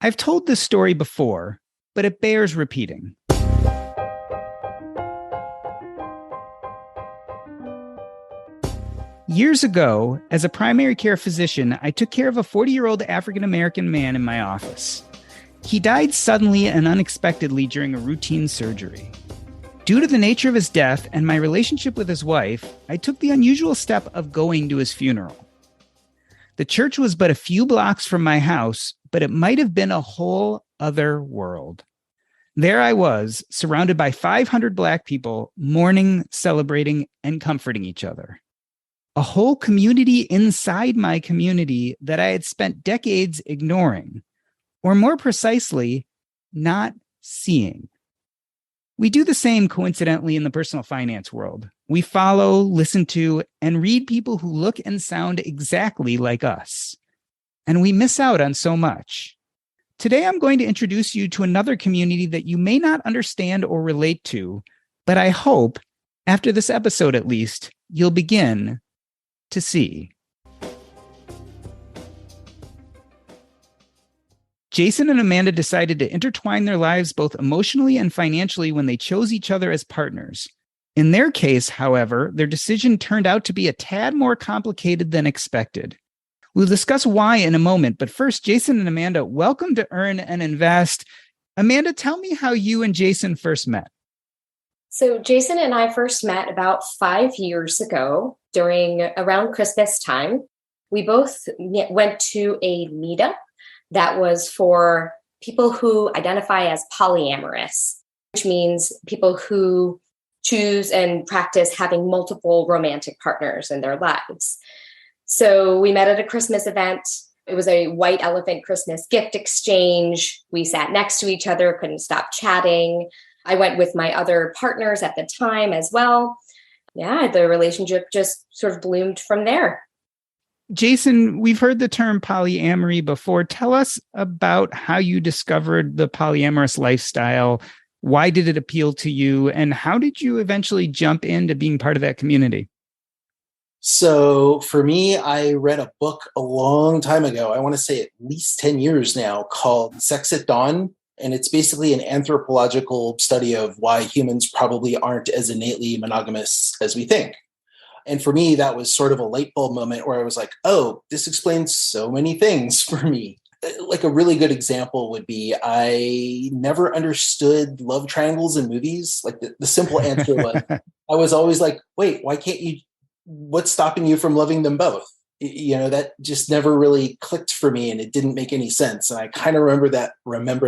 I've told this story before, but it bears repeating. Years ago, as a primary care physician, I took care of a 40-year-old African-American man in my office. He died suddenly and unexpectedly during a routine surgery. Due to the nature of his death and my relationship with his wife, I took the unusual step of going to his funeral. The church was but a few blocks from my house, but it might have been a whole other world. There I was, surrounded by 500 Black people, mourning, celebrating, and comforting each other. A whole community inside my community that I had spent decades ignoring, or more precisely, not seeing. We do the same, coincidentally, in the personal finance world. We follow, listen to, and read people who look and sound exactly like us. And we miss out on so much. Today, I'm going to introduce you to another community that you may not understand or relate to, but I hope, after this episode at least, you'll begin to see. Jason and Amanda decided to intertwine their lives both emotionally and financially when they chose each other as partners. In their case, however, their decision turned out to be a tad more complicated than expected. We'll discuss why in a moment, but first, Jason and Amanda, welcome to Earn and Invest. Amanda, tell me how you and Jason first met. So Jason and I first met about 5 years ago around Christmas time. We both went to a meetup that was for people who identify as polyamorous, which means people who choose and practice having multiple romantic partners in their lives. So we met at a Christmas event. It was a white elephant Christmas gift exchange. We sat next to each other, couldn't stop chatting. I went with my other partners at the time as well. Yeah, the relationship just sort of bloomed from there. Jason, we've heard the term polyamory before. Tell us about how you discovered the polyamorous lifestyle. Why did it appeal to you? And how did you eventually jump into being part of that community? So for me, I read a book a long time ago, I want to say at least 10 years now, called Sex at Dawn. And it's basically an anthropological study of why humans probably aren't as innately monogamous as we think. And for me, that was sort of a light bulb moment where I was like, oh, this explains so many things for me. Like a really good example would be I never understood love triangles in movies. Like the simple answer was, I was always like, wait, why can't you? What's stopping you from loving them both? That just never really clicked for me and it didn't make any sense. And I kind of remember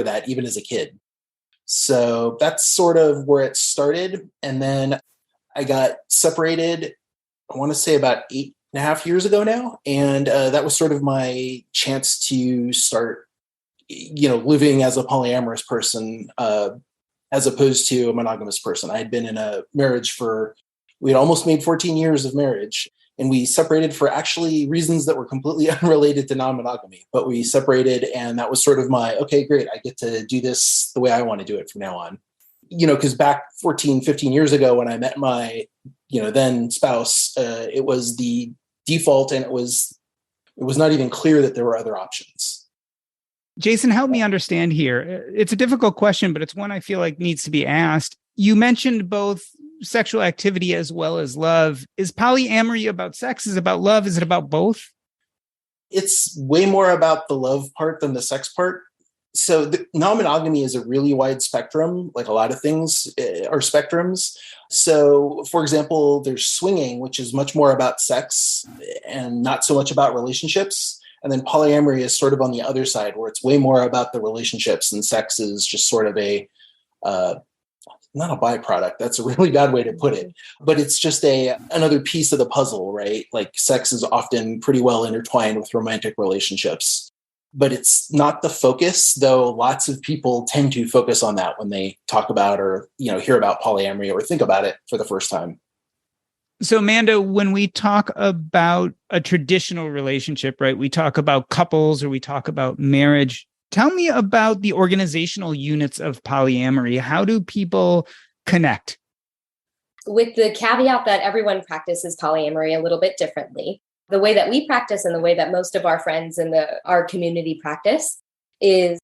that even as a kid. So that's sort of where it started. And then I got separated, I want to say about 8.5 years ago now. And that was sort of my chance to start, living as a polyamorous person, as opposed to a monogamous person. I had been in a marriage we had almost made 14 years of marriage. And we separated for actually reasons that were completely unrelated to non-monogamy. But we separated, and that was sort of okay, great, I get to do this the way I want to do it from now on. Because back 14, 15 years ago when I met my, then spouse, it was the default, and it was not even clear that there were other options. Jason, help me understand here. It's a difficult question, but it's one I feel like needs to be asked. You mentioned both sexual activity as well as love. Is polyamory about sex? Is it about love? Is it about both? It's way more about the love part than the sex part. So the non-monogamy is a really wide spectrum, like a lot of things are spectrums. So, for example, there's swinging, which is much more about sex and not so much about relationships. And then polyamory is sort of on the other side, where it's way more about the relationships, and sex is just sort of not a byproduct. That's a really bad way to put it, but it's just another piece of the puzzle, right? Like sex is often pretty well intertwined with romantic relationships, but it's not the focus, though lots of people tend to focus on that when they talk about or, hear about polyamory or think about it for the first time. So Amanda, when we talk about a traditional relationship, right, we talk about couples or we talk about marriage. Tell me about the organizational units of polyamory. How do people connect? With the caveat that everyone practices polyamory a little bit differently. The way that we practice and the way that most of our friends in our community practice is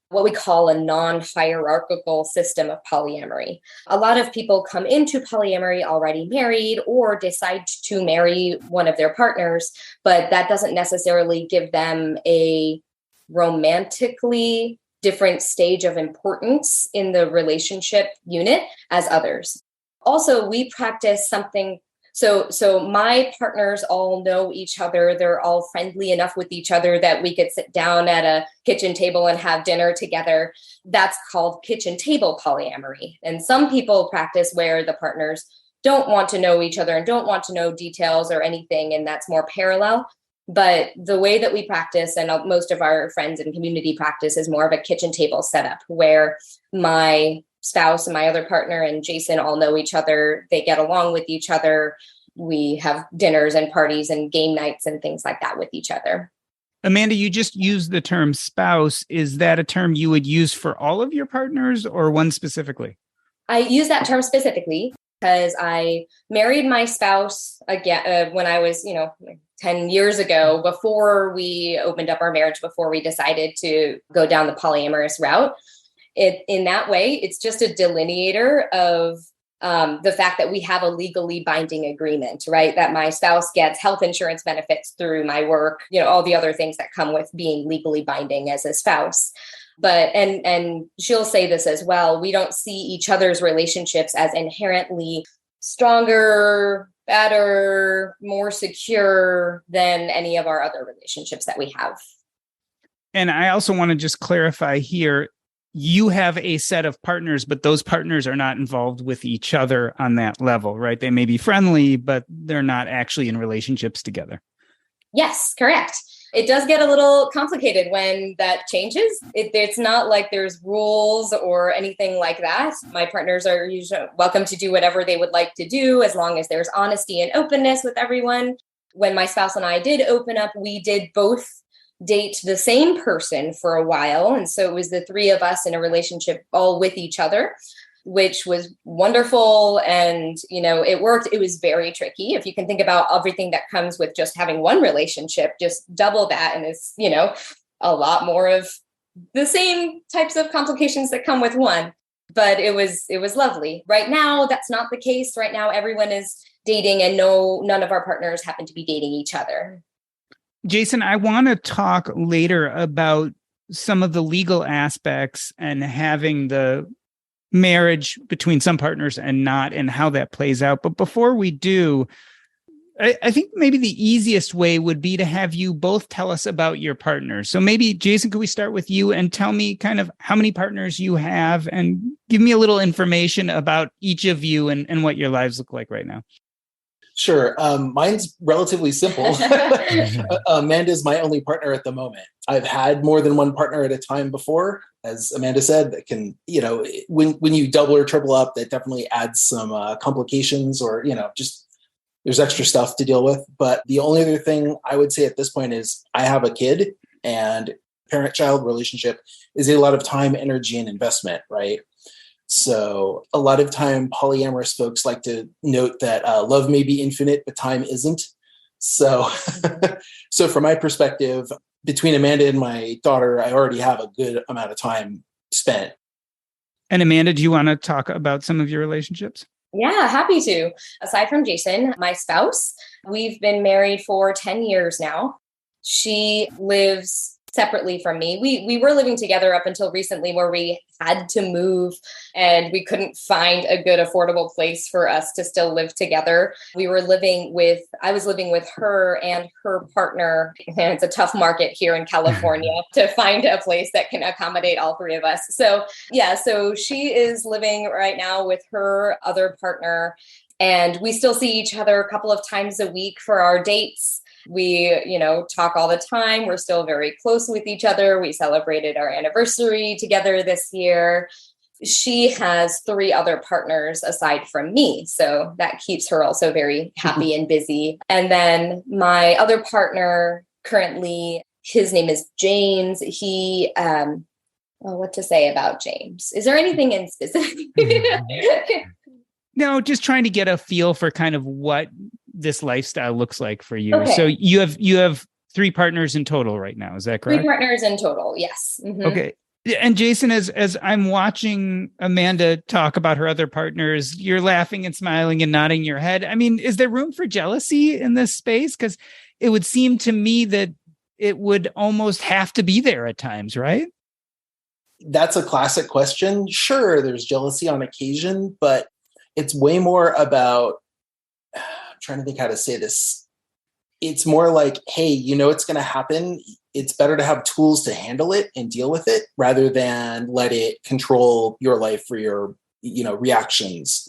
what we call a non-hierarchical system of polyamory. A lot of people come into polyamory already married or decide to marry one of their partners, but that doesn't necessarily give them a romantically different stage of importance in the relationship unit as others. Also, we practice something. So my partners all know each other. They're all friendly enough with each other that we could sit down at a kitchen table and have dinner together. That's called kitchen table polyamory. And some people practice where the partners don't want to know each other and don't want to know details or anything, and that's more parallel. But the way that we practice, and most of our friends and community practice, is more of a kitchen table setup where my spouse and my other partner and Jason all know each other. They get along with each other. We have dinners and parties and game nights and things like that with each other. Amanda, you just used the term spouse. Is that a term you would use for all of your partners or one specifically? I use that term specifically because I married my spouse again when I was, 10 years ago, before we opened up our marriage, before we decided to go down the polyamorous route. In that way, it's just a delineator of the fact that we have a legally binding agreement, right? That my spouse gets health insurance benefits through my work, all the other things that come with being legally binding as a spouse. But, and she'll say this as well, we don't see each other's relationships as inherently stronger, better, more secure than any of our other relationships that we have. And I also want to just clarify here, you have a set of partners, but those partners are not involved with each other on that level, right? They may be friendly, but they're not actually in relationships together. Yes, correct. It does get a little complicated when that changes. It's not like there's rules or anything like that. My partners are usually welcome to do whatever they would like to do as long as there's honesty and openness with everyone. When my spouse and I did open up, we did both date the same person for a while. And so it was the three of us in a relationship all with each other, which was wonderful. And, it worked. It was very tricky. If you can think about everything that comes with just having one relationship, just double that. And it's, a lot more of the same types of complications that come with one. But it was lovely. Right now, that's not the case. Right now, everyone is dating and none of our partners happen to be dating each other. Jason, I want to talk later about some of the legal aspects and having the marriage between some partners and not, and how that plays out. But before we do, I think maybe the easiest way would be to have you both tell us about your partners. So maybe, Jason, could we start with you and tell me kind of how many partners you have and give me a little information about each of you and what your lives look like right now? Sure. Mine's relatively simple. Amanda's my only partner at the moment. I've had more than one partner at a time before, as Amanda said. That can, when you double or triple up, that definitely adds some complications or, just there's extra stuff to deal with. But the only other thing I would say at this point is I have a kid, and parent-child relationship is a lot of time, energy, and investment, right? So a lot of time polyamorous folks like to note that love may be infinite, but time isn't. So, so from my perspective, between Amanda and my daughter, I already have a good amount of time spent. And Amanda, do you want to talk about some of your relationships? Yeah, happy to. Aside from Jason, my spouse, we've been married for 10 years now. She lives separately from me. We were living together up until recently, where we had to move and we couldn't find a good affordable place for us to still live together. I was living with her and her partner, and it's a tough market here in California to find a place that can accommodate all three of us. So she is living right now with her other partner, and we still see each other a couple of times a week for our dates. We, talk all the time. We're still very close with each other. We celebrated our anniversary together this year. She has 3 other partners aside from me. So that keeps her also very happy and busy. And then my other partner currently, his name is James. He, what to say about James? Is there anything in specific? No, just trying to get a feel for kind of what this lifestyle looks like for you. Okay. So you have 3 partners in total right now. Is that correct? 3 partners in total. Yes. Mm-hmm. Okay. And Jason, as I'm watching Amanda talk about her other partners, you're laughing and smiling and nodding your head. I mean, is there room for jealousy in this space? Because it would seem to me that it would almost have to be there at times, right? That's a classic question. Sure, there's jealousy on occasion, but it's way more about, I'm trying to think how to say this. It's more like, hey, you know it's going to happen. It's better to have tools to handle it and deal with it rather than let it control your life or your, reactions.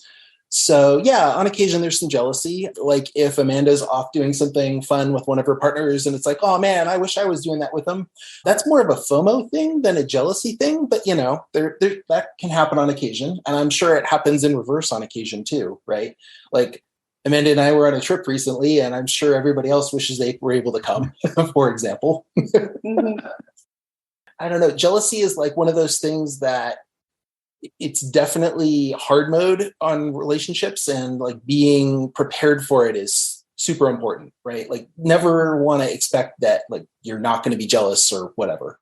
So yeah, on occasion there's some jealousy. Like if Amanda's off doing something fun with one of her partners and it's like, oh man, I wish I was doing that with them. That's more of a FOMO thing than a jealousy thing. But that can happen on occasion. And I'm sure it happens in reverse on occasion too, right? Like Amanda and I were on a trip recently, and I'm sure everybody else wishes they were able to come, for example. Mm-hmm. I don't know. Jealousy is like one of those things that it's definitely hard mode on relationships, and like being prepared for it is super important, right? Like never want to expect that like you're not going to be jealous or whatever.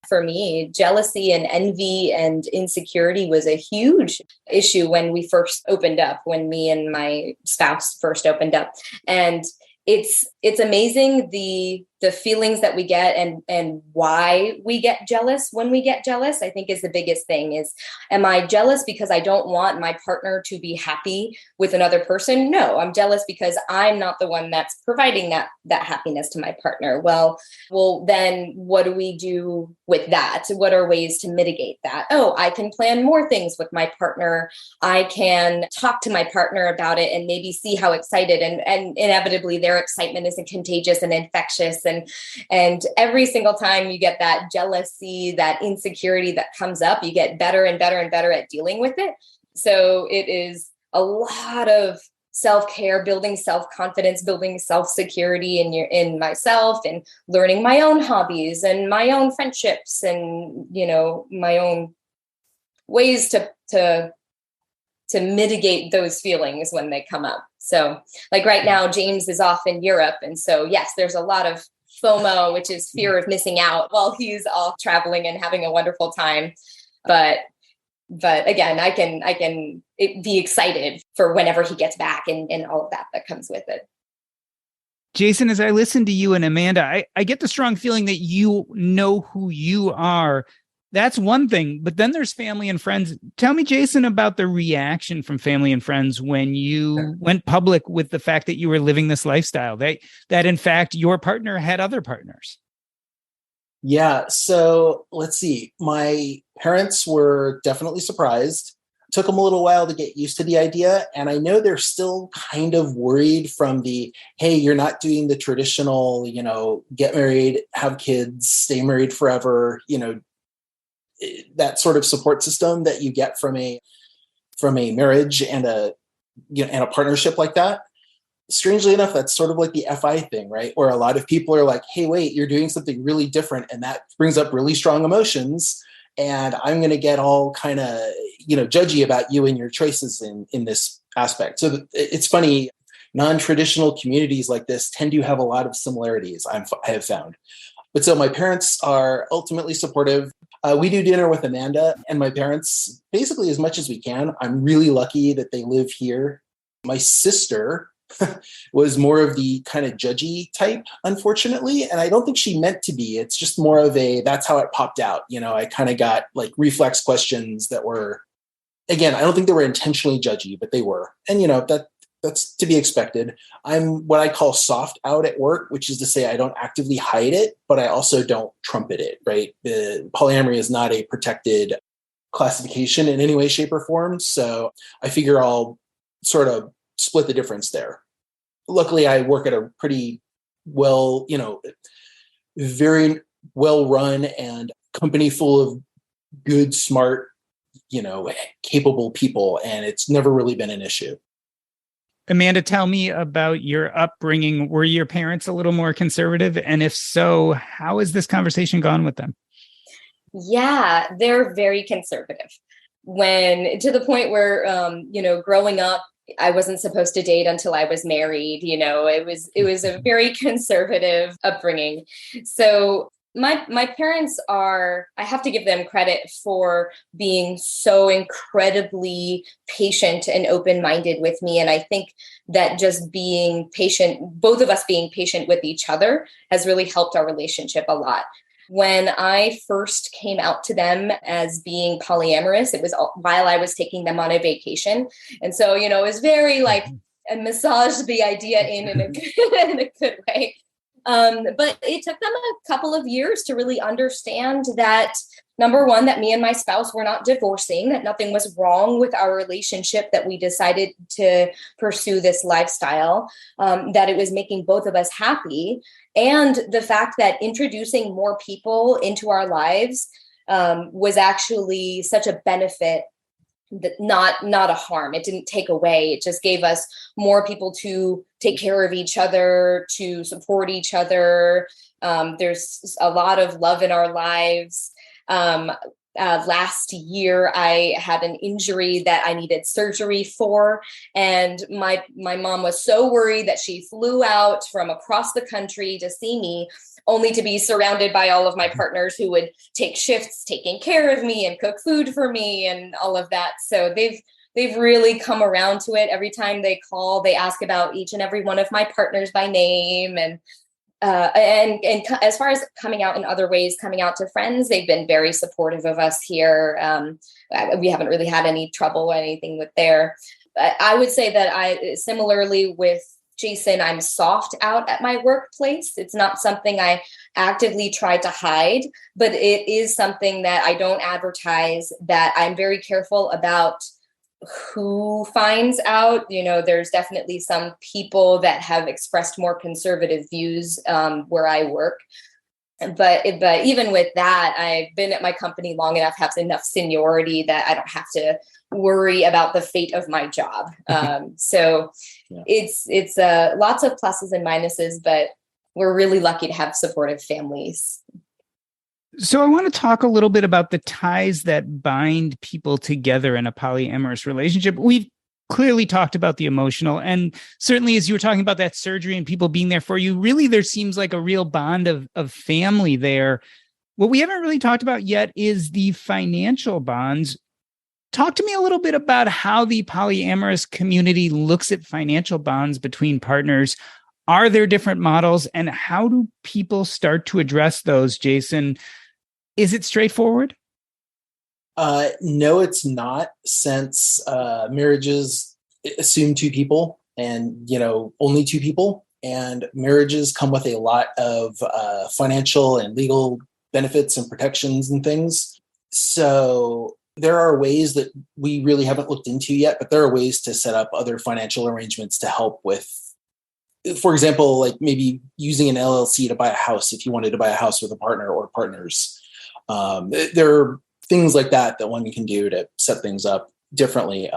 For me, jealousy and envy and insecurity was a huge issue when we first opened up, when me and my spouse first opened up. And it's amazing the feelings that we get and why we get jealous when we get jealous, I think is the biggest thing. Is, am I jealous because I don't want my partner to be happy with another person? No, I'm jealous because I'm not the one that's providing that happiness to my partner. Well, then what do we do with that? What are ways to mitigate that? Oh, I can plan more things with my partner. I can talk to my partner about it and maybe see how excited, and inevitably their excitement isn't contagious and infectious. And every single time you get that jealousy, that insecurity that comes up, you get better and better and better at dealing with it. So it is a lot of self-care, building self-confidence, building self-security in myself, and learning my own hobbies and my own friendships and, my own ways to mitigate those feelings when they come up. So like right now, James is off in Europe. And so, yes, there's a lot of FOMO, which is fear of missing out while he's off traveling and having a wonderful time. But again, I can be excited for whenever he gets back and all of that comes with it. Jason, as I listen to you and Amanda, I get the strong feeling that you know who you are. That's one thing, but then there's family and friends. Tell me, Jason, about the reaction from family and friends when you went public with the fact that you were living this lifestyle, that in fact your partner had other partners. Yeah. So let's see. My parents were definitely surprised. It took them a little while to get used to the idea. And I know they're still kind of worried from the, hey, you're not doing the traditional, get married, have kids, stay married forever, that sort of support system that you get from a marriage and a partnership like that. Strangely enough, that's sort of like the FI thing, right? Where a lot of people are like, hey, wait, you're doing something really different. And that brings up really strong emotions. And I'm going to get all kind of, judgy about you and your choices in this aspect. So it's funny, non-traditional communities like this tend to have a lot of similarities, I have found. But so my parents are ultimately supportive. We do dinner with Amanda and my parents basically as much as we can. I'm really lucky that they live here. My sister was more of the kind of judgy type, unfortunately. And I don't think she meant to be. It's just more of that's how it popped out. I kind of got like reflex questions that were, again, I don't think they were intentionally judgy, but they were. And, that's to be expected. I'm what I call soft out at work, which is to say I don't actively hide it, but I also don't trumpet it, right? The polyamory is not a protected classification in any way, shape, or form. So I figure I'll sort of split the difference there. Luckily, I work at a pretty very well run and company full of good, smart, capable people. And it's never really been an issue. Amanda, tell me about your upbringing. Were your parents a little more conservative? And if so, how has this conversation gone with them? Yeah, they're very conservative. To the point where, growing up, I wasn't supposed to date until I was married. It was a very conservative upbringing. So my parents are, I have to give them credit for being so incredibly patient and open-minded with me. And I think that just being patient, both of us being patient with each other, has really helped our relationship a lot. When I first came out to them as being polyamorous, it was while I was taking them on a vacation. And so, it was very like, and massaged the idea in a good way. But it took them a couple of years to really understand that, number one, that me and my spouse were not divorcing, that nothing was wrong with our relationship, that we decided to pursue this lifestyle, that it was making both of us happy. And the fact that introducing more people into our lives was actually such a benefit, that not a harm. It didn't take away. It just gave us more people to take care of each other, to support each other. There's a lot of love in our lives. Last year, I had an injury that I needed surgery for, and my mom was so worried that she flew out from across the country to see me, only to be surrounded by all of my partners who would take shifts taking care of me and cook food for me and all of that. So they've really come around to it. Every time they call, they ask about each and every one of my partners by name. And as far as coming out in other ways, coming out to friends, they've been very supportive of us here. We haven't really had any trouble or anything with there. But I would say that similarly with Jason, I'm soft out at my workplace. It's not something I actively try to hide, but it is something that I don't advertise, that I'm very careful about who finds out. There's definitely some people that have expressed more conservative views where I work. But even with that, I've been at my company long enough, have enough seniority that I don't have to worry about the fate of my job. So yeah. It's lots of pluses and minuses, but we're really lucky to have supportive families. So I want to talk a little bit about the ties that bind people together in a polyamorous relationship. We've clearly talked about the emotional, and certainly as you were talking about that surgery and people being there for you, really there seems like a real bond of family there. What we haven't really talked about yet is the financial bonds. Talk to me a little bit about how the polyamorous community looks at financial bonds between partners. Are there different models, and how do people start to address those, Jason? Is it straightforward? No, it's not, since marriages assume two people and, only two people. And marriages come with a lot of financial and legal benefits and protections and things. So there are ways that we really haven't looked into yet, but there are ways to set up other financial arrangements to help with, for example, like maybe using an LLC to buy a house if you wanted to buy a house with a partner or partners. There are things like that one can do to set things up differently.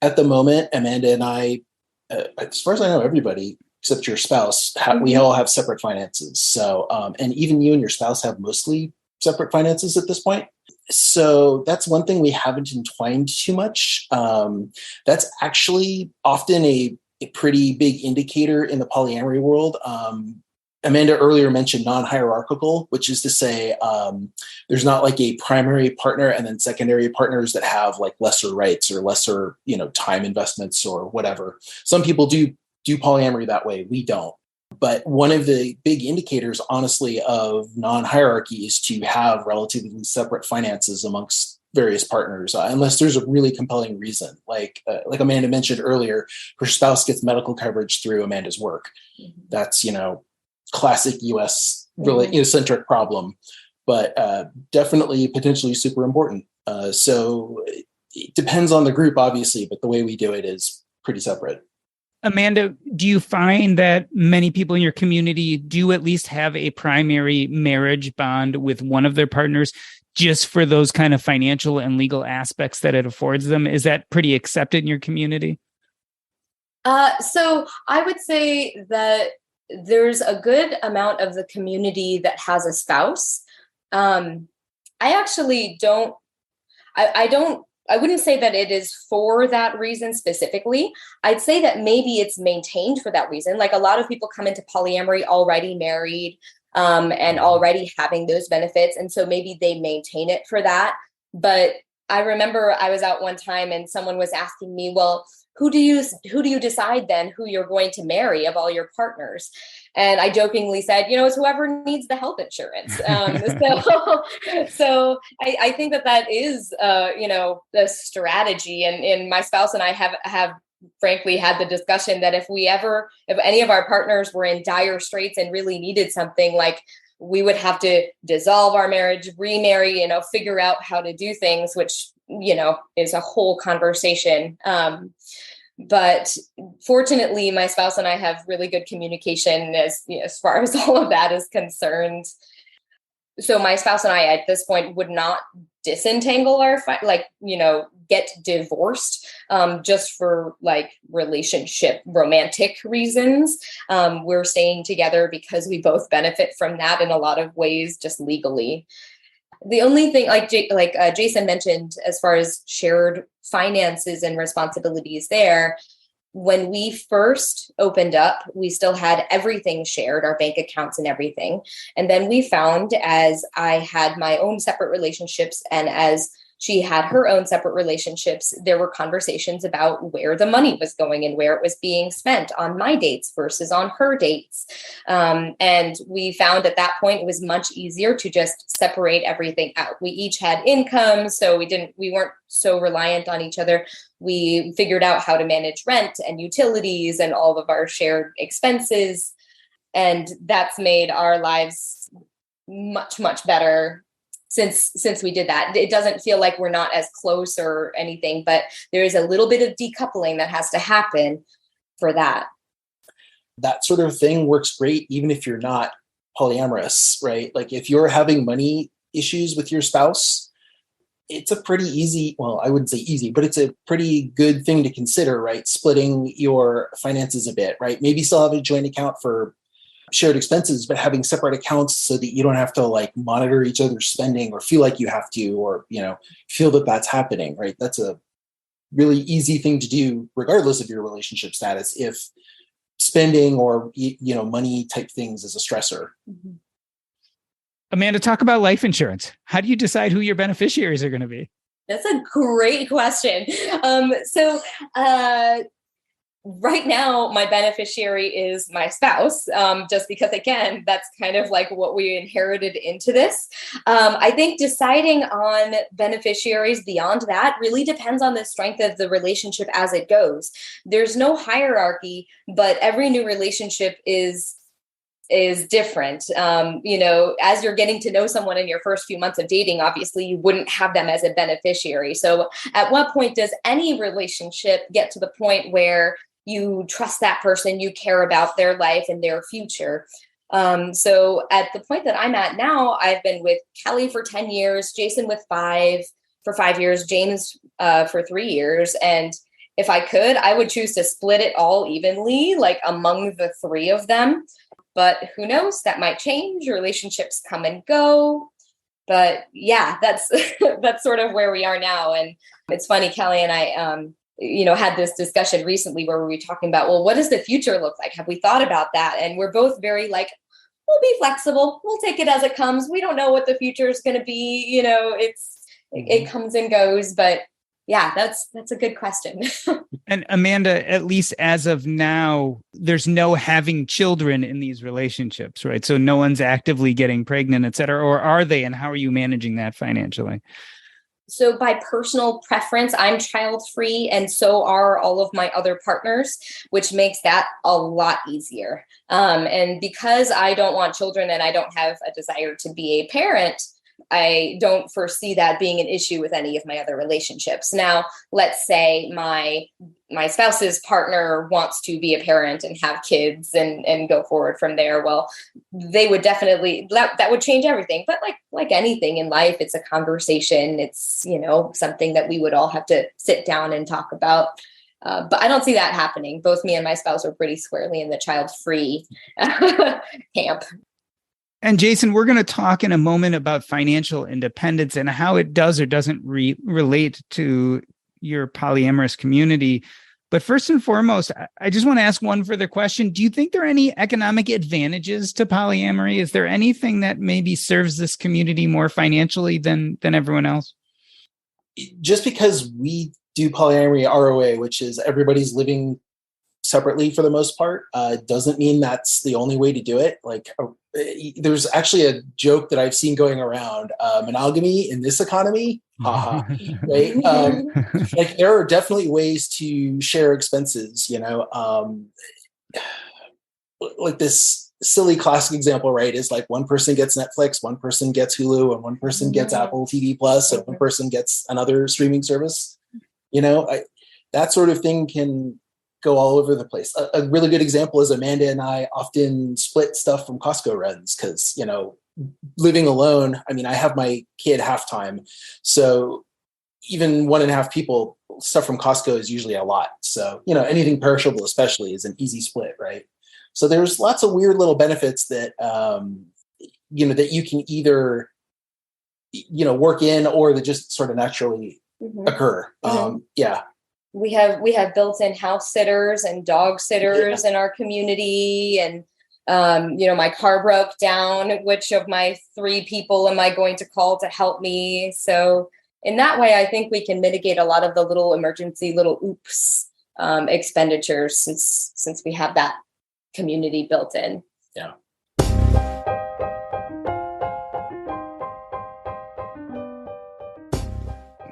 At the moment, Amanda and I, as far as I know, everybody except your spouse, we all have separate finances. So, and even you and your spouse have mostly separate finances at this point. So that's one thing we haven't entwined too much. That's actually often a pretty big indicator in the polyamory world. Amanda earlier mentioned non-hierarchical, which is to say there's not like a primary partner and then secondary partners that have like lesser rights or lesser, time investments or whatever. Some people do polyamory that way. We don't. But one of the big indicators, honestly, of non-hierarchy is to have relatively separate finances amongst various partners, unless there's a really compelling reason. Like Amanda mentioned earlier, her spouse gets medical coverage through Amanda's work. Mm-hmm. That's, classic U.S. really centric problem, but definitely potentially super important. So it depends on the group, obviously, but the way we do it is pretty separate. Amanda, do you find that many people in your community do at least have a primary marriage bond with one of their partners just for those kind of financial and legal aspects that it affords them? Is that pretty accepted in your community? So I would say that there's a good amount of the community that has a spouse. I actually don't, I wouldn't say that it is for that reason specifically. I'd say that maybe it's maintained for that reason. Like a lot of people come into polyamory already married. and already having those benefits. And so maybe they maintain it for that. But I remember I was out one time and someone was asking me, well, who do you decide then who you're going to marry of all your partners? And I jokingly said, it's whoever needs the health insurance. So I think that is, the strategy. And my spouse and I have frankly had the discussion that if any of our partners were in dire straits and really needed something, like, we would have to dissolve our marriage, remarry, figure out how to do things, which, is a whole conversation. But fortunately, my spouse and I have really good communication as far as all of that is concerned. So my spouse and I at this point would not disentangle get divorced just for romantic reasons. We're staying together because we both benefit from that in a lot of ways, just legally. The only thing, Jason mentioned, as far as shared finances and responsibilities there, when we first opened up, we still had everything shared, our bank accounts and everything. And then we found, as I had my own separate relationships and as she had her own separate relationships, there were conversations about where the money was going and where it was being spent on my dates versus on her dates. And we found at that point it was much easier to just separate everything out. We each had income, so we weren't so reliant on each other. We figured out how to manage rent and utilities and all of our shared expenses. And that's made our lives much, much better since we did that. It doesn't feel like we're not as close or anything, but there is a little bit of decoupling that has to happen for that. That sort of thing works great, even if you're not polyamorous, right? Like, if you're having money issues with your spouse, it's a pretty easy, well, I wouldn't say easy, but it's a pretty good thing to consider, right? Splitting your finances a bit, right? Maybe still have a joint account for shared expenses, but having separate accounts so that you don't have to monitor each other's spending or feel like you have to, or, feel that that's happening, right? That's a really easy thing to do regardless of your relationship status, if spending or, money type things is a stressor. Mm-hmm. Amanda, talk about life insurance. How do you decide who your beneficiaries are going to be? That's a great question. Right now, my beneficiary is my spouse, just because, again, that's kind of like what we inherited into this. I think deciding on beneficiaries beyond that really depends on the strength of the relationship as it goes. There's no hierarchy, but every new relationship is different. As you're getting to know someone in your first few months of dating, obviously you wouldn't have them as a beneficiary. So at what point does any relationship get to the point where you trust that person, you care about their life and their future? So at the point that I'm at now, I've been with Kelly for 10 years, Jason for 5 years, James for 3 years. And if I could, I would choose to split it all evenly, among the three of them. But who knows? That might change. Relationships come and go. But yeah, that's that's sort of where we are now. And it's funny, Kelly and I had this discussion recently where we were talking about, well, what does the future look like? Have we thought about that? And we're both very we'll be flexible. We'll take it as it comes. We don't know what the future is going to be. It comes and goes. But yeah, that's a good question. And Amanda, at least as of now, there's no having children in these relationships, right? So no one's actively getting pregnant, et cetera, or are they? And how are you managing that financially? So by personal preference, I'm child-free, and so are all of my other partners, which makes that a lot easier. And because I don't want children and I don't have a desire to be a parent, I don't foresee that being an issue with any of my other relationships. Now, let's say my spouse's partner wants to be a parent and have kids and go forward from there. Well, they would definitely, that would change everything. But like anything in life, it's a conversation. It's, something that we would all have to sit down and talk about. But I don't see that happening. Both me and my spouse are pretty squarely in the child-free camp. And Jason, we're going to talk in a moment about financial independence and how it does or doesn't relate to your polyamorous community. But first and foremost, I just want to ask one further question. Do you think there are any economic advantages to polyamory? Is there anything that maybe serves this community more financially than everyone else? Just because we do polyamory ROA, which is everybody's living separately for the most part, doesn't mean that's the only way to do it. Like there's actually a joke that I've seen going around, monogamy in this economy, haha, right? Like there are definitely ways to share expenses, like this silly classic example, right, is like one person gets Netflix, one person gets Hulu, and one person gets Apple TV Plus, and one person gets another streaming service. That sort of thing can go all over the place. A really good example is Amanda and I often split stuff from Costco runs because, living alone, I have my kid half-time. So even 1.5 people, stuff from Costco is usually a lot. So, anything perishable especially is an easy split, right? So there's lots of weird little benefits that, that you can either, work in or that just sort of naturally occur. Yeah. We have built-in house sitters and dog sitters in our community. And, my car broke down. Which of my 3 people am I going to call to help me? So in that way, I think we can mitigate a lot of the little oops expenditures since we have that community built in. Yeah.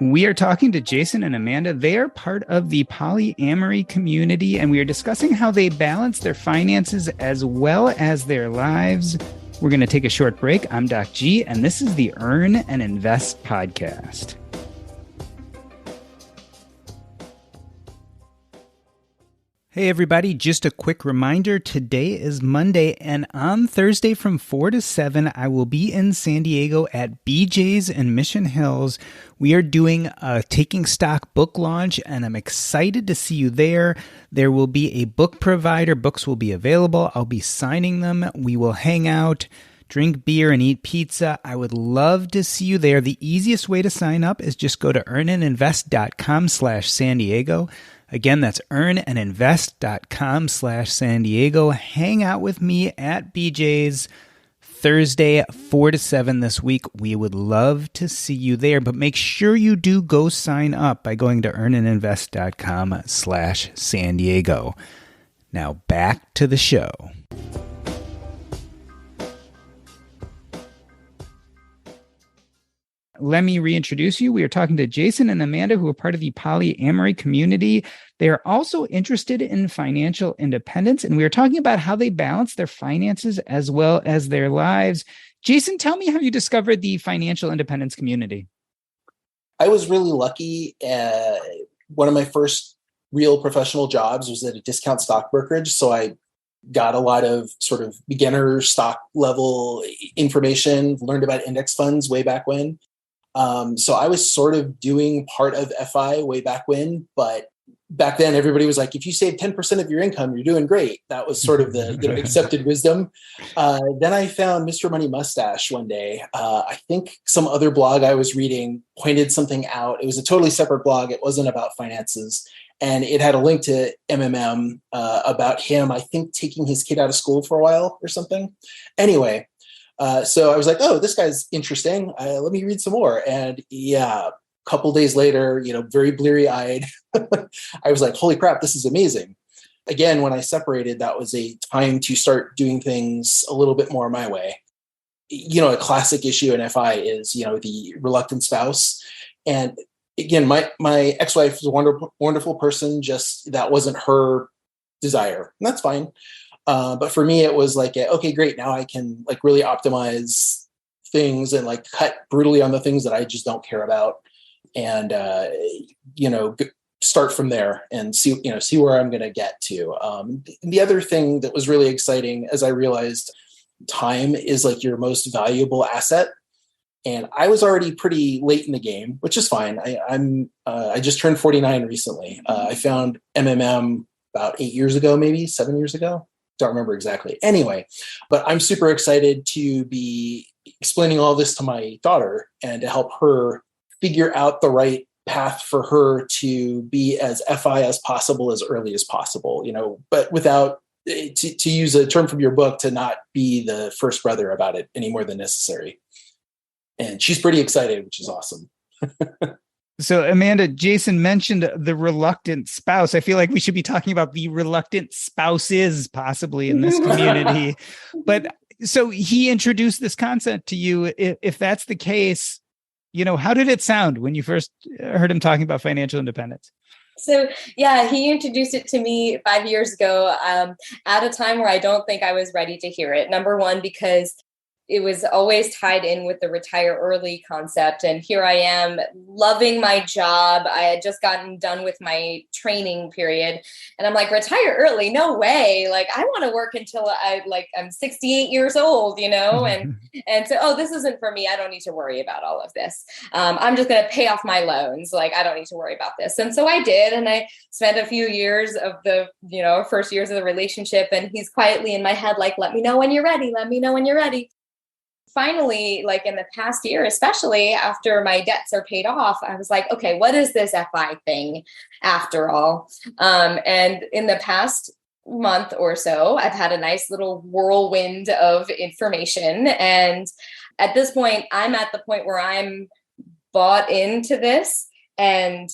We are talking to Jason and Amanda. They are part of the polyamory community, and we are discussing how they balance their finances as well as their lives. We're going to take a short break. I'm Doc G, and this is the Earn and Invest podcast. Hey everybody, just a quick reminder, today is Monday, and on Thursday from 4 to 7, I will be in San Diego at BJ's in Mission Hills. We are doing a Taking Stock book launch, and I'm excited to see you there. There will be a book provider. Books will be available. I'll be signing them. We will hang out, drink beer, and eat pizza. I would love to see you there. The easiest way to sign up is just go to earnandinvest.com/San Diego. Again, that's earnandinvest.com/San Diego. Hang out with me at BJ's Thursday, 4 to 7 this week. We would love to see you there, but make sure you do go sign up by going to earnandinvest.com/San Diego. Now back to the show. Let me reintroduce you. We are talking to Jason and Amanda, who are part of the polyamory community. They are also interested in financial independence, and we are talking about how they balance their finances as well as their lives. Jason, tell me how you discovered the financial independence community. I was really lucky. One of my first real professional jobs was at a discount stock brokerage. So I got a lot of sort of beginner stock level information, learned about index funds way back when. So I was sort of doing part of FI way back when, but back then everybody was like, if you save 10% of your income, you're doing great. That was sort of the accepted wisdom. Then I found Mr. Money Mustache one day. I think some other blog I was reading pointed something out. It was a totally separate blog. It wasn't about finances. And it had a link to MMM about him, I think, taking his kid out of school for a while or something. Anyway, so I was like, oh, this guy's interesting. Let me read some more. And yeah, a couple days later, very bleary-eyed, I was like, holy crap, this is amazing. Again, when I separated, that was a time to start doing things a little bit more my way. A classic issue in FI is, the reluctant spouse. And again, my ex-wife is a wonderful person, just that wasn't her desire. And that's fine. But for me, it was like, okay, great. Now I can really optimize things and cut brutally on the things that I just don't care about, and start from there and see where I'm going to get to. The other thing that was really exciting, as I realized, time is your most valuable asset. And I was already pretty late in the game, which is fine. I just turned 49 recently. I found MMM about 8 years ago, maybe 7 years ago. Don't remember exactly. Anyway, but I'm super excited to be explaining all this to my daughter and to help her figure out the right path for her to be as FI as possible, as early as possible, but without, to use a term from your book, to not be the first brother about it any more than necessary. And she's pretty excited, which is awesome. So, Amanda, Jason mentioned the reluctant spouse. I feel like we should be talking about the reluctant spouses possibly in this community. But so he introduced this concept to you. If that's the case, how did it sound when you first heard him talking about financial independence? So, yeah, he introduced it to me 5 years ago at a time where I don't think I was ready to hear it. Number one, because it was always tied in with the retire early concept. And here I am loving my job. I had just gotten done with my training period. And I'm like, retire early? No way. Like, I want to work until I'm 68 years old, and so, this isn't for me. I don't need to worry about all of this. I'm just going to pay off my loans. Like, I don't need to worry about this. And so I did. And I spent a few years of the, first years of the relationship. And he's quietly in my head, like, let me know when you're ready. Let me know when you're ready. Finally, like in the past year, especially after my debts are paid off, I was like, okay, what is this FI thing after all? And in the past month or so, I've had a nice little whirlwind of information. And at this point, I'm at the point where I'm bought into this, and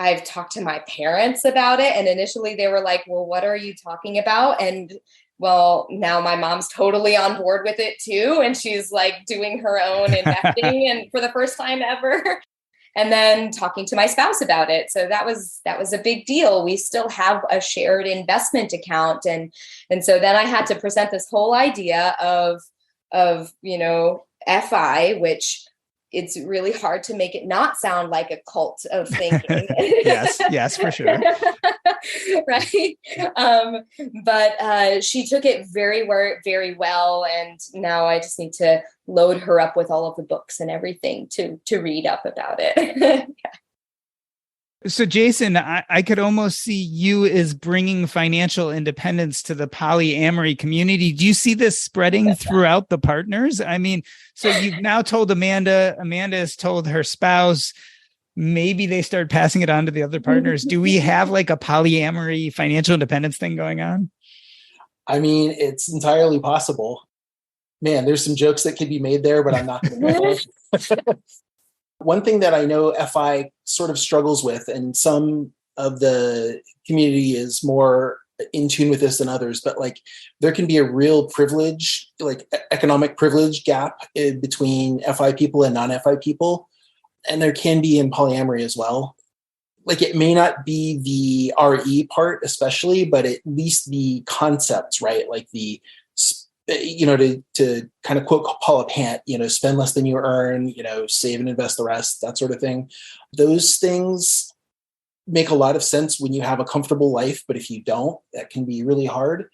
I've talked to my parents about it. And initially they were like, well, what are you talking about? And well, now my mom's totally on board with it too. And she's like doing her own investing and for the first time ever. And then talking to my spouse about it. So that was a big deal. We still have a shared investment account. And so then I had to present this whole idea of FI, which it's really hard to make it not sound like a cult of thinking. Yes, for sure. Right. But she took it very, very well. And now I just need to load her up with all of the books and everything to read up about it. So, Jason, I could almost see you as bringing financial independence to the polyamory community. Do you see this spreading throughout the partners? I mean, so you've now told Amanda has told her spouse, maybe they start passing it on to the other partners. Do we have like a polyamory financial independence thing going on? I mean, it's entirely possible. Man, there's some jokes that could be made there, but I'm not going to go. One thing that I know FI sort of struggles with, and some of the community is more in tune with this than others, but like there can be a real privilege, like economic privilege gap between FI people and non-FI people. And there can be in polyamory as well. Like it may not be the RE part especially, but at least the concepts, right? Like the to kind of quote Paula Pant, spend less than you earn, save and invest the rest, that sort of thing. Those things make a lot of sense when you have a comfortable life, but if you don't, that can be really hard.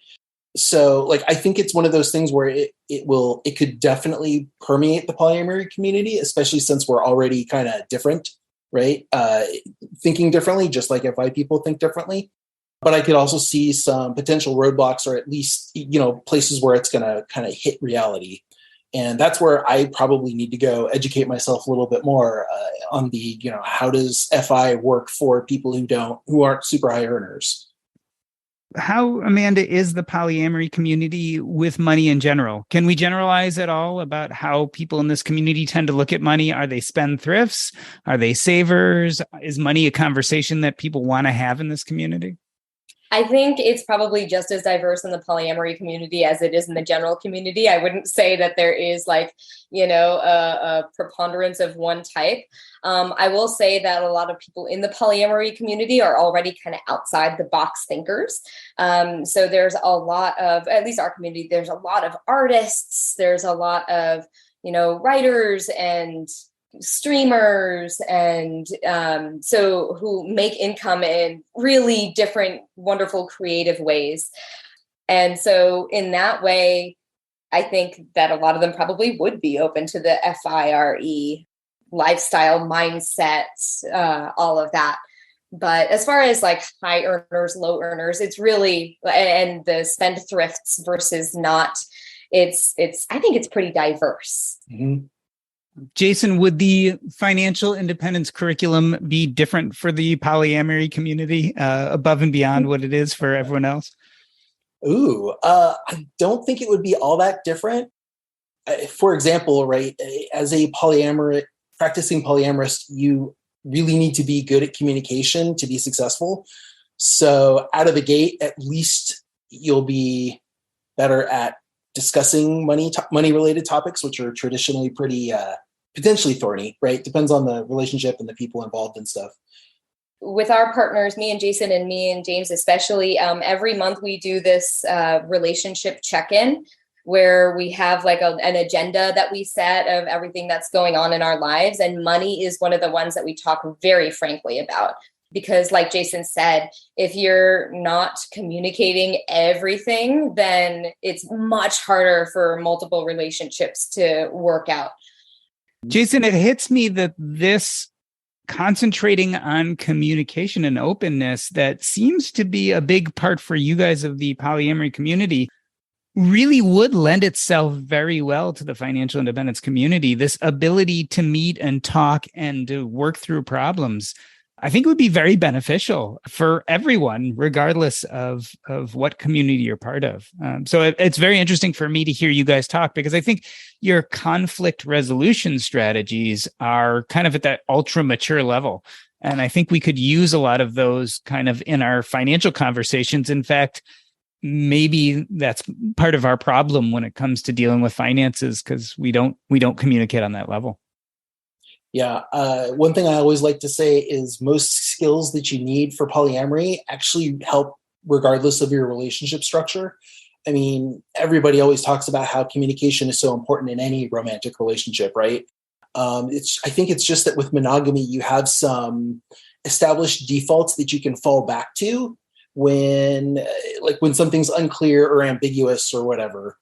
So like, I think it's one of those things where it could definitely permeate the polyamory community, especially since we're already kind of different, right? Thinking differently, just like FI people think differently. But I could also see some potential roadblocks, or at least, places where it's going to kind of hit reality. And that's where I probably need to go educate myself a little bit more on the, how does FI work for people who aren't super high earners? How, Amanda, is the polyamory community with money in general? Can we generalize at all about how people in this community tend to look at money? Are they spendthrifts? Are they savers? Is money a conversation that people want to have in this community? I think it's probably just as diverse in the polyamory community as it is in the general community. I wouldn't say that there is a preponderance of one type. I will say that a lot of people in the polyamory community are already kind of outside the box thinkers. So there's a lot of, at least our community, there's a lot of artists, there's a lot of, writers and streamers and so who make income in really different, wonderful, creative ways. And so in that way, I think that a lot of them probably would be open to the FIRE lifestyle mindset, all of that. But as far as like high earners, low earners, it's really, and the spendthrifts versus not, I think it's pretty diverse. Mm-hmm. Jason, would the financial independence curriculum be different for the polyamory community above and beyond what it is for everyone else? I don't think it would be all that different. For example, right, as a practicing polyamorous, you really need to be good at communication to be successful. So out of the gate, at least you'll be better at discussing money-related topics, which are traditionally pretty potentially thorny, right? Depends on the relationship and the people involved and stuff. With our partners, me and Jason and me and James especially, every month we do this relationship check-in where we have like an agenda that we set of everything that's going on in our lives. And money is one of the ones that we talk very frankly about. Because like Jason said, if you're not communicating everything, then it's much harder for multiple relationships to work out. Jason, it hits me that this concentrating on communication and openness that seems to be a big part for you guys of the polyamory community really would lend itself very well to the financial independence community. This ability to meet and talk and to work through problems, I think would be very beneficial for everyone, regardless of what community you're part of. So it's very interesting for me to hear you guys talk, because I think your conflict resolution strategies are kind of at that ultra mature level. And I think we could use a lot of those kind of in our financial conversations. In fact, maybe that's part of our problem when it comes to dealing with finances, because we don't communicate on that level. Yeah. One thing I always like to say is most skills that you need for polyamory actually help regardless of your relationship structure. I mean, everybody always talks about how communication is so important in any romantic relationship, right? I think it's just that with monogamy, you have some established defaults that you can fall back to when something's unclear or ambiguous or whatever.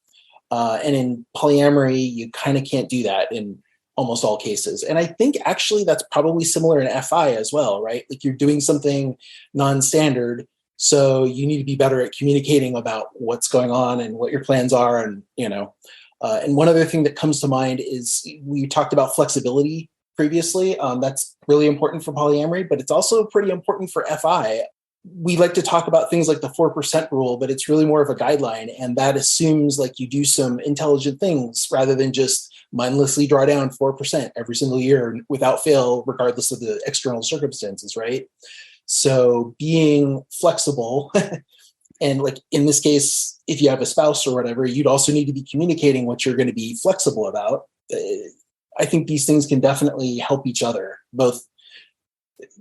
And in polyamory, you kind of can't do that in almost all cases. And I think actually that's probably similar in FI as well, right? Like you're doing something non-standard, so you need to be better at communicating about what's going on and what your plans are. And, and one other thing that comes to mind is we talked about flexibility previously. That's really important for polyamory, but it's also pretty important for FI. We like to talk about things like the 4% rule, but it's really more of a guideline. And that assumes like you do some intelligent things rather than just mindlessly draw down 4% every single year without fail, regardless of the external circumstances, right? So being flexible, and like in this case, if you have a spouse or whatever, you'd also need to be communicating what you're going to be flexible about. I think these things can definitely help each other. Both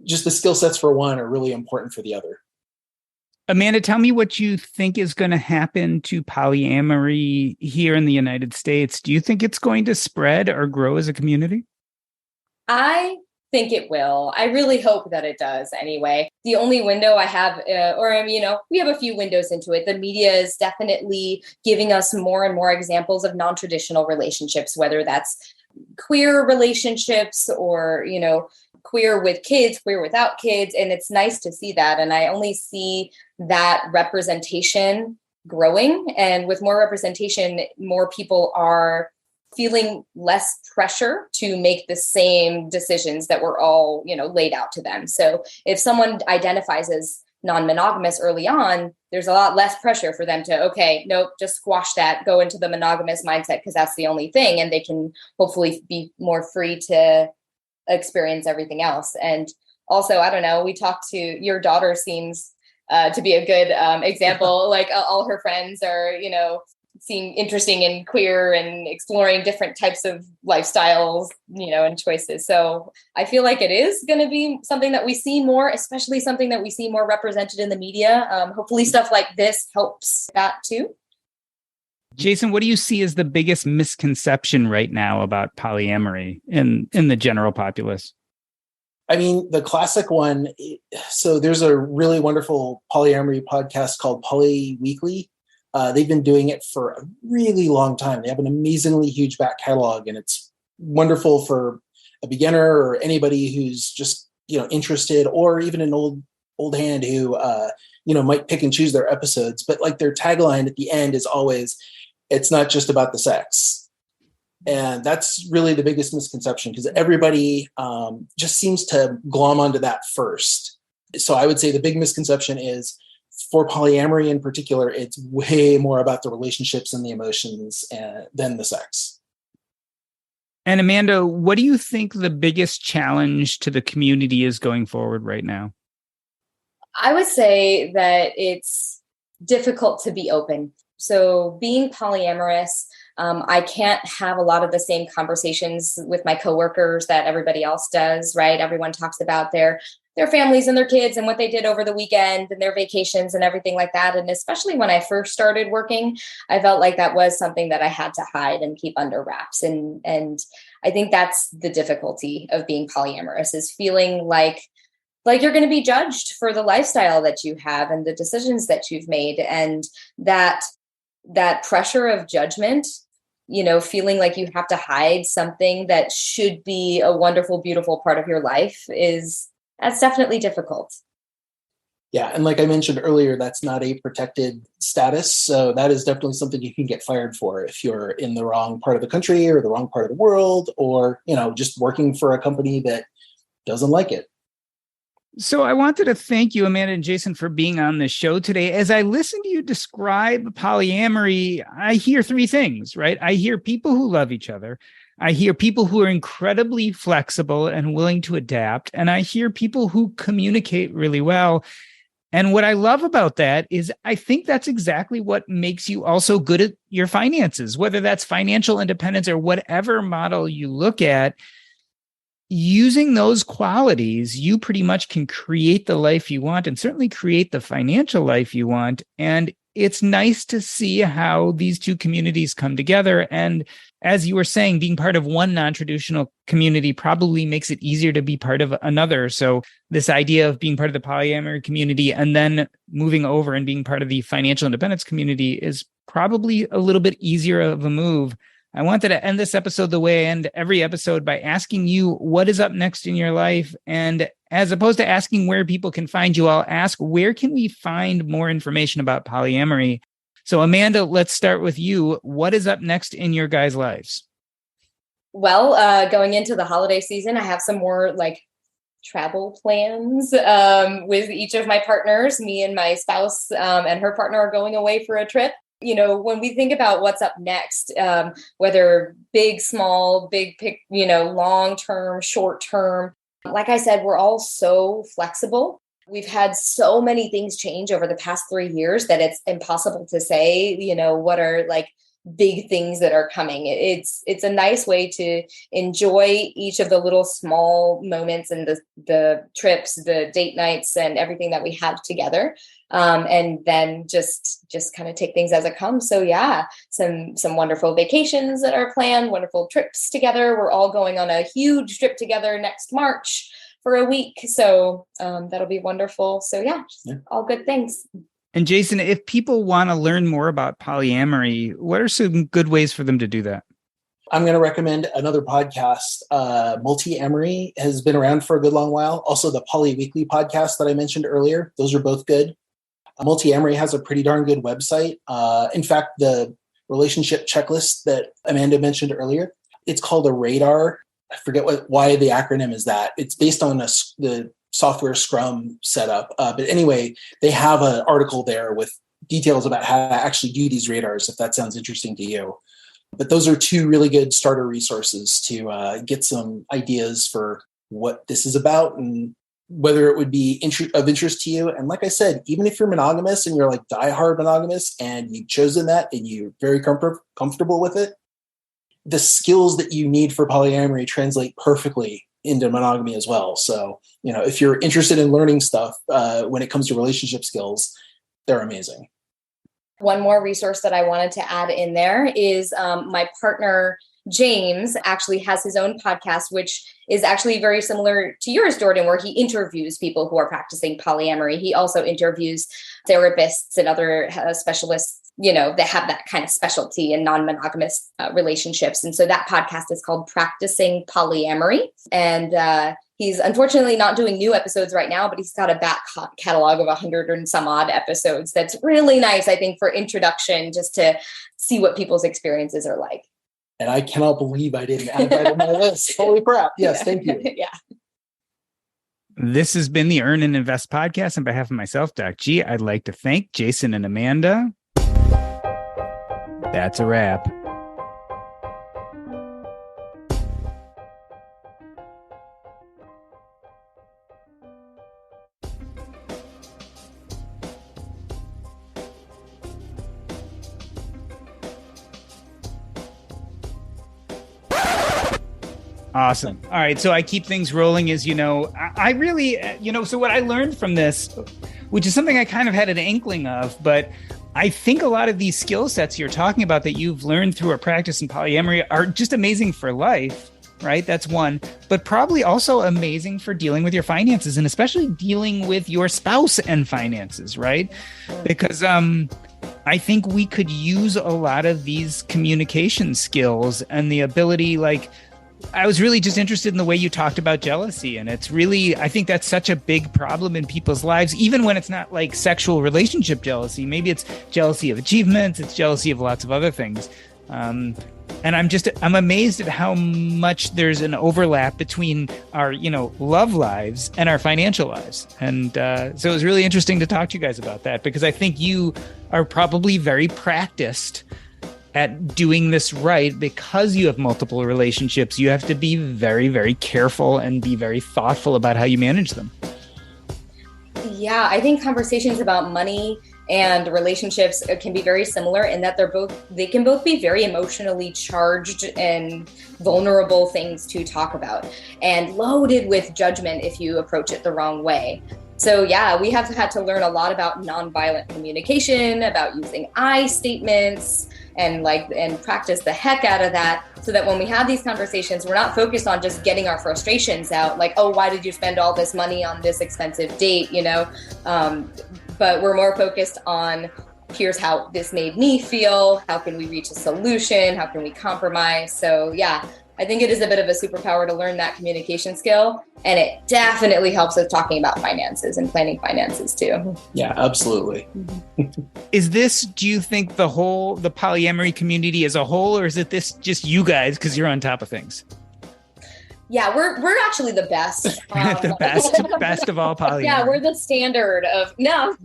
just the skill sets for one are really important for the other. Amanda, tell me what you think is going to happen to polyamory here in the United States. Do you think it's going to spread or grow as a community? I think it will. I really hope that it does anyway. The only window I have, we have a few windows into it. The media is definitely giving us more and more examples of non-traditional relationships, whether that's queer relationships or, queer with kids, queer without kids. And it's nice to see that. And I only see that representation growing. And with more representation, more people are feeling less pressure to make the same decisions that were all, laid out to them. So if someone identifies as non-monogamous early on, there's a lot less pressure for them to, okay, nope, just squash that, go into the monogamous mindset because that's the only thing. And they can hopefully be more free to experience everything else. And also, I don't know, we talked to your daughter seems to be a good example. Like all her friends are, seem interesting and queer and exploring different types of lifestyles, and choices. So I feel like it is going to be something that we see more, especially something that we see more represented in the media. Hopefully stuff like this helps that too. Jason, what do you see as the biggest misconception right now about polyamory in the general populace? I mean, the classic one, so there's a really wonderful polyamory podcast called Poly Weekly. They've been doing it for a really long time. They have an amazingly huge back catalog, and it's wonderful for a beginner or anybody who's just, interested, or even an old hand who, might pick and choose their episodes. But like their tagline at the end is always, it's not just about the sex. And that's really the biggest misconception, because everybody just seems to glom onto that first. So I would say the big misconception is, for polyamory in particular, it's way more about the relationships and the emotions than the sex. And Amanda, what do you think the biggest challenge to the community is going forward right now? I would say that it's difficult to be open. So being polyamorous, I can't have a lot of the same conversations with my coworkers that everybody else does, right? Everyone talks about their families and their kids and what they did over the weekend and their vacations and everything like that. And especially when I first started working, I felt like that was something that I had to hide and keep under wraps. And I think that's the difficulty of being polyamorous, is feeling like you're going to be judged for the lifestyle that you have and the decisions that you've made. And that pressure of judgment, feeling like you have to hide something that should be a wonderful, beautiful part of your life, that's definitely difficult. Yeah. And like I mentioned earlier, that's not a protected status. So that is definitely something you can get fired for if you're in the wrong part of the country or the wrong part of the world, or, just working for a company that doesn't like it. So I wanted to thank you, Amanda and Jason, for being on the show today. As I listen to you describe polyamory, I hear three things, right? I hear people who love each other. I hear people who are incredibly flexible and willing to adapt. And I hear people who communicate really well. And what I love about that is I think that's exactly what makes you also good at your finances, whether that's financial independence or whatever model you look at. Using those qualities, you pretty much can create the life you want, and certainly create the financial life you want. And it's nice to see how these two communities come together. And as you were saying, being part of one non-traditional community probably makes it easier to be part of another. So this idea of being part of the polyamory community and then moving over and being part of the financial independence community is probably a little bit easier of a move. I wanted to end this episode the way I end every episode, by asking you what is up next in your life. And as opposed to asking where people can find you, I'll ask, where can we find more information about polyamory? So Amanda, let's start with you. What is up next in your guys' lives? Well, going into the holiday season, I have some more travel plans with each of my partners. Me and my spouse and her partner are going away for a trip. When we think about what's up next, whether big, small, big, long term, short term, like I said, we're all so flexible. We've had so many things change over the past 3 years that it's impossible to say, what are big things that are coming. It's a nice way to enjoy each of the little small moments and the trips, the date nights, and everything that we have together. And then just kind of take things as it comes. So yeah, some wonderful vacations that are planned, wonderful trips together. We're all going on a huge trip together next March for a week. So that'll be wonderful. So yeah, all good things. And Jason, if people want to learn more about polyamory, what are some good ways for them to do that? I'm going to recommend another podcast. Multiamory has been around for a good long while. Also, the Poly Weekly podcast that I mentioned earlier. Those are both good. Multiamory has a pretty darn good website. In fact, the relationship checklist that Amanda mentioned earlier, it's called a radar. I forget why the acronym is that. It's based on the software Scrum setup. But anyway, they have an article there with details about how to actually do these radars, if that sounds interesting to you. But those are two really good starter resources to get some ideas for what this is about and whether it would be of interest to you. And like I said, even if you're monogamous and you're diehard monogamous and you've chosen that and you're very comfortable with it, the skills that you need for polyamory translate perfectly into monogamy as well. So, if you're interested in learning stuff when it comes to relationship skills, they're amazing. One more resource that I wanted to add in there is my partner, James, actually has his own podcast, which is actually very similar to yours, Jordan, where he interviews people who are practicing polyamory. He also interviews therapists and other specialists, that have that kind of specialty in non-monogamous relationships. And so that podcast is called Practicing Polyamory. And he's unfortunately not doing new episodes right now, but he's got a back catalog of 100 and some odd episodes. That's really nice, I think, for introduction, just to see what people's experiences are like. And I cannot believe I didn't add that on my list. Holy crap. Yes, thank you. Yeah. This has been the Earn and Invest podcast. On behalf of myself, Doc G, I'd like to thank Jason and Amanda. That's a wrap. Awesome. All right. So I keep things rolling as, I really, so what I learned from this, which is something I kind of had an inkling of, but I think a lot of these skill sets you're talking about that you've learned through a practice in polyamory are just amazing for life, right? That's one, but probably also amazing for dealing with your finances and especially dealing with your spouse and finances, right? Because, I think we could use a lot of these communication skills and the ability, I was really just interested in the way you talked about jealousy. And it's really, I think that's such a big problem in people's lives, even when it's not like sexual relationship jealousy. Maybe it's jealousy of achievements, it's jealousy of lots of other things. And I'm amazed at how much there's an overlap between our, love lives and our financial lives. And so it was really interesting to talk to you guys about that, because I think you are probably very practiced at doing this right. Because you have multiple relationships, you have to be very, very careful and be very thoughtful about how you manage them. Yeah, I think conversations about money and relationships can be very similar in that they can both be very emotionally charged and vulnerable things to talk about, and loaded with judgment if you approach it the wrong way. So yeah, we have had to learn a lot about nonviolent communication, about using I statements, and practice the heck out of that, so that when we have these conversations, we're not focused on just getting our frustrations out, like, oh, why did you spend all this money on this expensive date, but we're more focused on, here's how this made me feel, how can we reach a solution, how can we compromise. So yeah, I think it is a bit of a superpower to learn that communication skill, and it definitely helps with talking about finances and planning finances too. Yeah, absolutely. Do you think the polyamory community as a whole, or is it this just you guys because you're on top of things? Yeah, we're actually the best. The best of all polyamory. Yeah, we're the standard of no.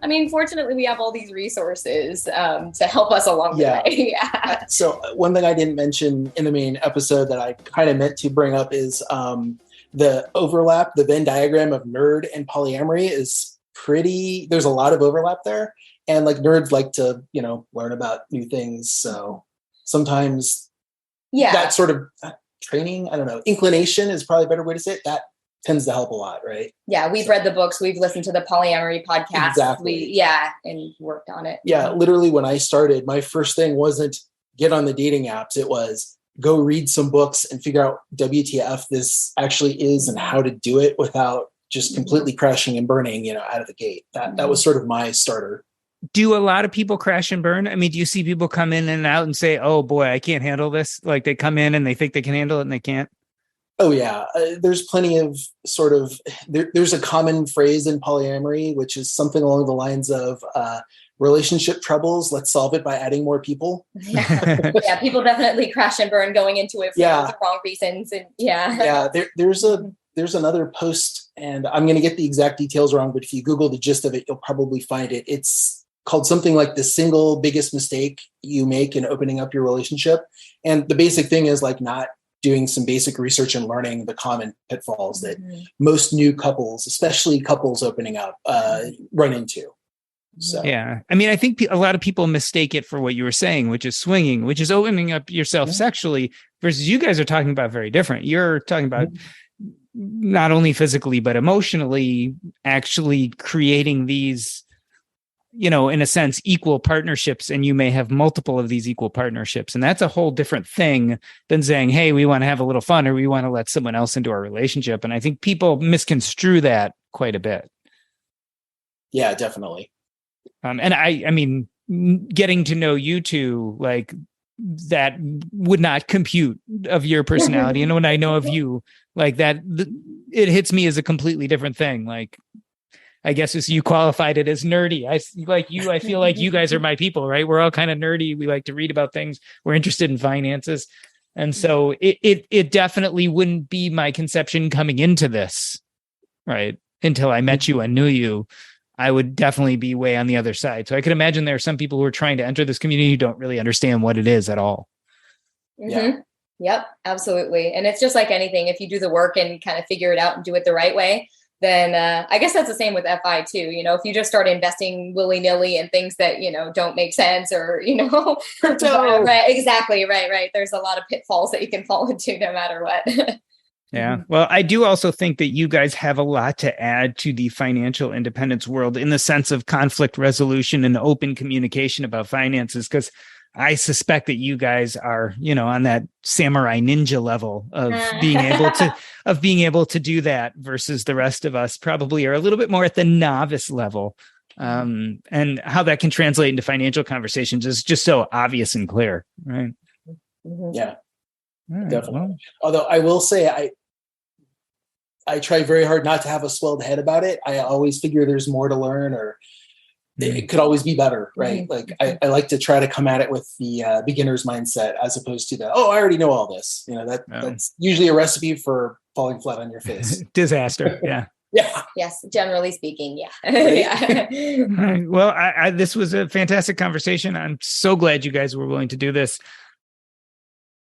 I mean, fortunately, we have all these resources to help us along the way. Yeah. So one thing I didn't mention in the main episode that I kind of meant to bring up is the overlap. The Venn diagram of nerd and polyamory is there's a lot of overlap there, and nerds like to learn about new things. So sometimes. Yeah, that sort of training, I don't know, inclination is probably a better way to say it. That tends to help a lot, right? Yeah, we've read the books, we've listened to the Polyamory podcast. Exactly. And worked on it. Yeah, literally when I started, my first thing wasn't get on the dating apps. It was go read some books and figure out WTF this actually is and how to do it without just completely crashing and burning, out of the gate. That was sort of my starter. Do a lot of people crash and burn? I mean, do you see people come in and out and say, oh boy, I can't handle this? Like they come in and they think they can handle it and they can't? Oh yeah. There's plenty of there's a common phrase in polyamory, which is something along the lines of relationship troubles. Let's solve it by adding more people. Yeah, yeah, people definitely crash and burn going into it for the wrong reasons. And there's another post, and I'm going to get the exact details wrong, but if you Google the gist of it, you'll probably find it. It's called something like the single biggest mistake you make in opening up your relationship. And the basic thing is not doing some basic research and learning the common pitfalls that most new couples, especially couples opening up, run into. So, yeah. I mean, I think a lot of people mistake it for what you were saying, which is swinging, which is opening up yourself sexually, versus you guys are talking about very different. You're talking about not only physically, but emotionally actually creating these, in a sense, equal partnerships, and you may have multiple of these equal partnerships. And that's a whole different thing than saying, hey, we want to have a little fun or we want to let someone else into our relationship. And I think people misconstrue that quite a bit. Yeah, definitely. And I mean, getting to know you two, that would not compute of your personality. And when I know of you, that, it hits me as a completely different thing. I guess as you qualified it as nerdy. I feel like you guys are my people, right? We're all kind of nerdy. We like to read about things. We're interested in finances. And so it definitely wouldn't be my conception coming into this, right? Until I met you and knew you, I would definitely be way on the other side. So I could imagine there are some people who are trying to enter this community who don't really understand what it is at all. Yeah. Yep, absolutely. And it's just like anything. If you do the work and kind of figure it out and do it the right way, then I guess that's the same with FI too. If you just start investing willy-nilly in things that, don't make sense or, right, exactly. Right. There's a lot of pitfalls that you can fall into no matter what. Yeah. Well, I do also think that you guys have a lot to add to the financial independence world in the sense of conflict resolution and open communication about finances, because I suspect that you guys are, on that samurai ninja level of being able to do that versus the rest of us probably are a little bit more at the novice level. And how that can translate into financial conversations is just so obvious and clear, right? Yeah, right, definitely. well. Although I will say, I try very hard not to have a swelled head about it. I always figure there's more to learn, or it could always be better, right? Like I like to try to come at it with the beginner's mindset as opposed to I already know all this. That's usually a recipe for falling flat on your face. Disaster. Yeah. Yeah. Yes. Generally speaking. Yeah. Right. Yeah. Right. Well, this was a fantastic conversation. I'm so glad you guys were willing to do this.